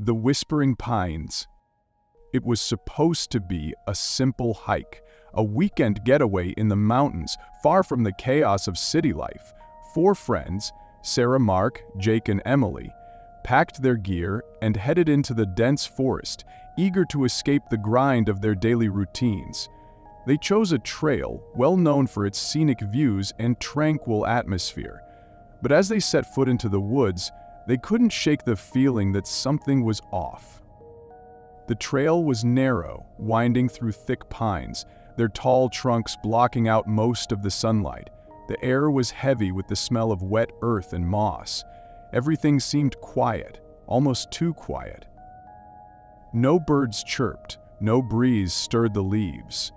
The Whispering Pines. It was supposed to be a simple hike, a weekend getaway in the mountains, far from the chaos of city life. Four friends, Sarah, Mark, Jake, and Emily, packed their gear and headed into the dense forest, eager to escape the grind of their daily routines. They chose a trail well known for its scenic views and tranquil atmosphere. But as they set foot into the woods, they couldn't shake the feeling that something was off. The trail was narrow, winding through thick pines, their tall trunks blocking out most of the sunlight. The air was heavy with the smell of wet earth and moss. Everything seemed quiet, almost too quiet. No birds chirped, no breeze stirred the leaves.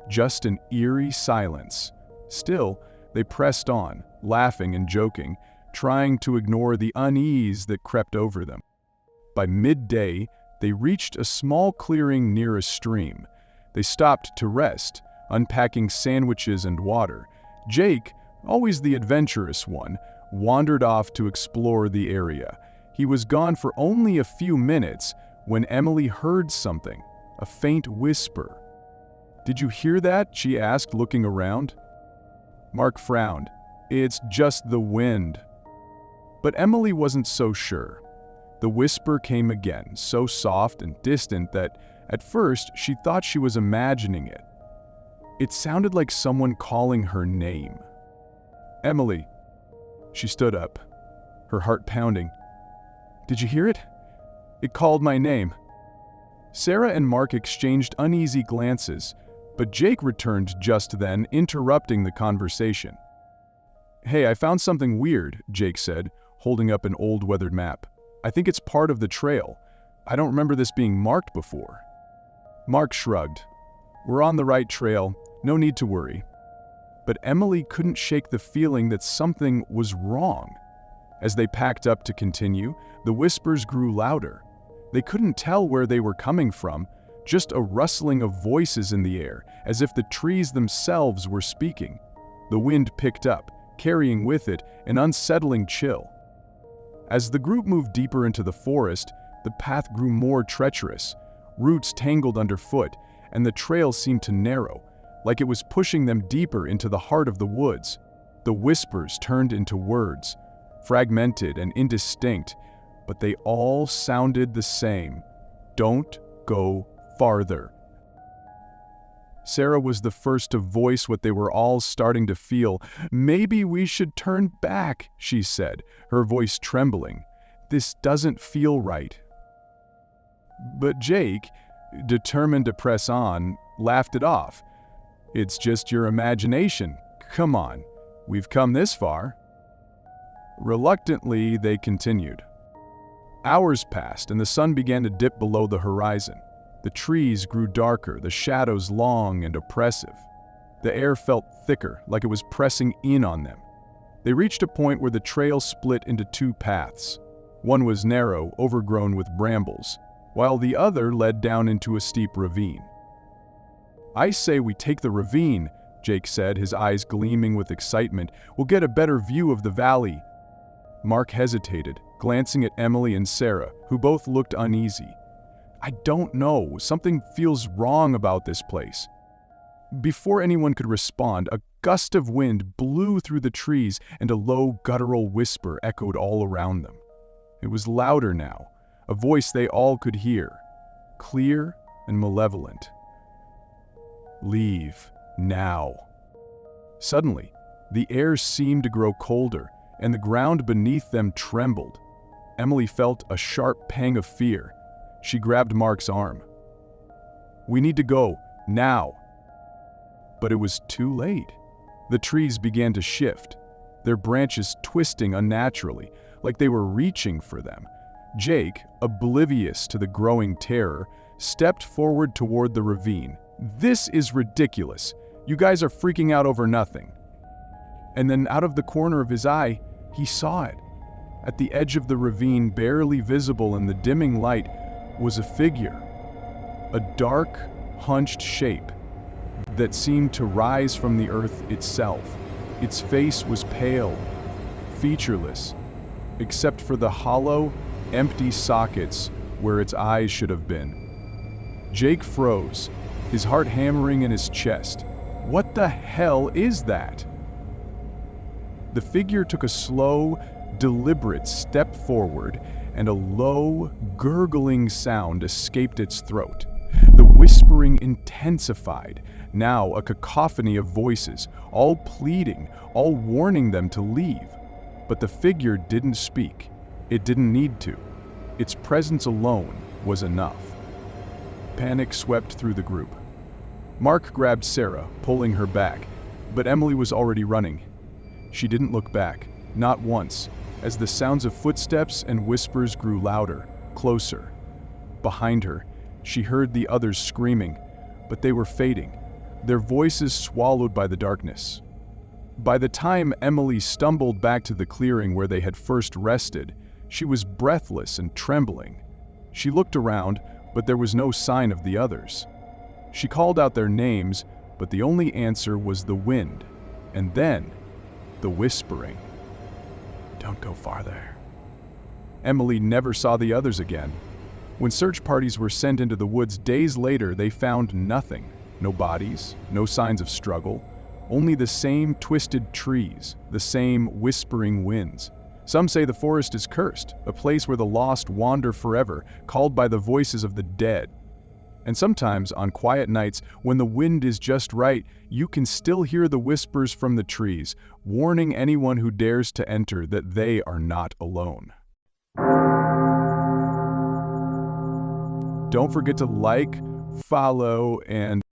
Just an eerie silence. Still, they pressed on, laughing and joking, trying to ignore the unease that crept over them. By midday, they reached a small clearing near a stream. They stopped to rest, unpacking sandwiches and water. Jake, always the adventurous one, wandered off to explore the area. He was gone for only a few minutes when Emily heard something, a faint whisper. "Did you hear that?" she asked, looking around. Mark frowned. "It's just the wind." But Emily wasn't so sure. The whisper came again, so soft and distant that, at first, she thought she was imagining it. It sounded like someone calling her name. "Emily." She stood up, her heart pounding. "Did you hear it? It called my name." Sarah and Mark exchanged uneasy glances, but Jake returned just then, interrupting the conversation. "Hey, I found something weird," Jake said, holding up an old weathered map. "I think it's part of the trail. I don't remember this being marked before." Mark shrugged. "We're on the right trail, no need to worry." But Emily couldn't shake the feeling that something was wrong. As they packed up to continue, the whispers grew louder. They couldn't tell where they were coming from, just a rustling of voices in the air, as if the trees themselves were speaking. The wind picked up, carrying with it an unsettling chill. As the group moved deeper into the forest, the path grew more treacherous. Roots tangled underfoot, and the trail seemed to narrow, like it was pushing them deeper into the heart of the woods. The whispers turned into words, fragmented and indistinct, but they all sounded the same. "Don't go farther." Sarah was the first to voice what they were all starting to feel. "Maybe we should turn back," she said, her voice trembling. "This doesn't feel right." But Jake, determined to press on, laughed it off. "It's just your imagination. Come on, we've come this far." Reluctantly, they continued. Hours passed, and the sun began to dip below the horizon. The trees grew darker, the shadows long and oppressive. The air felt thicker, like it was pressing in on them. They reached a point where the trail split into two paths. One was narrow, overgrown with brambles, while the other led down into a steep ravine. "I say we take the ravine," Jake said, his eyes gleaming with excitement. "We'll get a better view of the valley." Mark hesitated, glancing at Emily and Sarah, who both looked uneasy. "I don't know, something feels wrong about this place." Before anyone could respond, a gust of wind blew through the trees and a low, guttural whisper echoed all around them. It was louder now, a voice they all could hear, clear and malevolent. "Leave, now." Suddenly, the air seemed to grow colder, and the ground beneath them trembled. Emily felt a sharp pang of fear. She grabbed Mark's arm. "We need to go, now." But it was too late. The trees began to shift, their branches twisting unnaturally, like they were reaching for them. Jake, oblivious to the growing terror, stepped forward toward the ravine. "This is ridiculous. You guys are freaking out over nothing." And then out of the corner of his eye, he saw it. At the edge of the ravine, barely visible in the dimming light, was a figure. A dark, hunched shape that seemed to rise from the earth itself. Its face was pale, featureless, except for the hollow, empty sockets where its eyes should have been. Jake froze, his heart hammering in his chest. What the hell is that? The figure took a slow, deliberate step forward, and a low, gurgling sound escaped its throat. The whispering intensified, now a cacophony of voices, all pleading, all warning them to leave. But the figure didn't speak. It didn't need to. Its presence alone was enough. Panic swept through the group. Mark grabbed Sarah, pulling her back, but Emily was already running. She didn't look back, not once, as the sounds of footsteps and whispers grew louder, closer. Behind her, she heard the others screaming, but they were fading, their voices swallowed by the darkness. By the time Emily stumbled back to the clearing where they had first rested, she was breathless and trembling. She looked around, but there was no sign of the others. She called out their names, but the only answer was the wind, and then the whispering. Don't go farther. Emily never saw the others again. When search parties were sent into the woods days later, they found nothing. No bodies, no signs of struggle, only the same twisted trees, the same whispering winds. Some say the forest is cursed, a place where the lost wander forever, called by the voices of the dead. And sometimes, on quiet nights, when the wind is just right, you can still hear the whispers from the trees, warning anyone who dares to enter that they are not alone. Don't forget to like, follow, and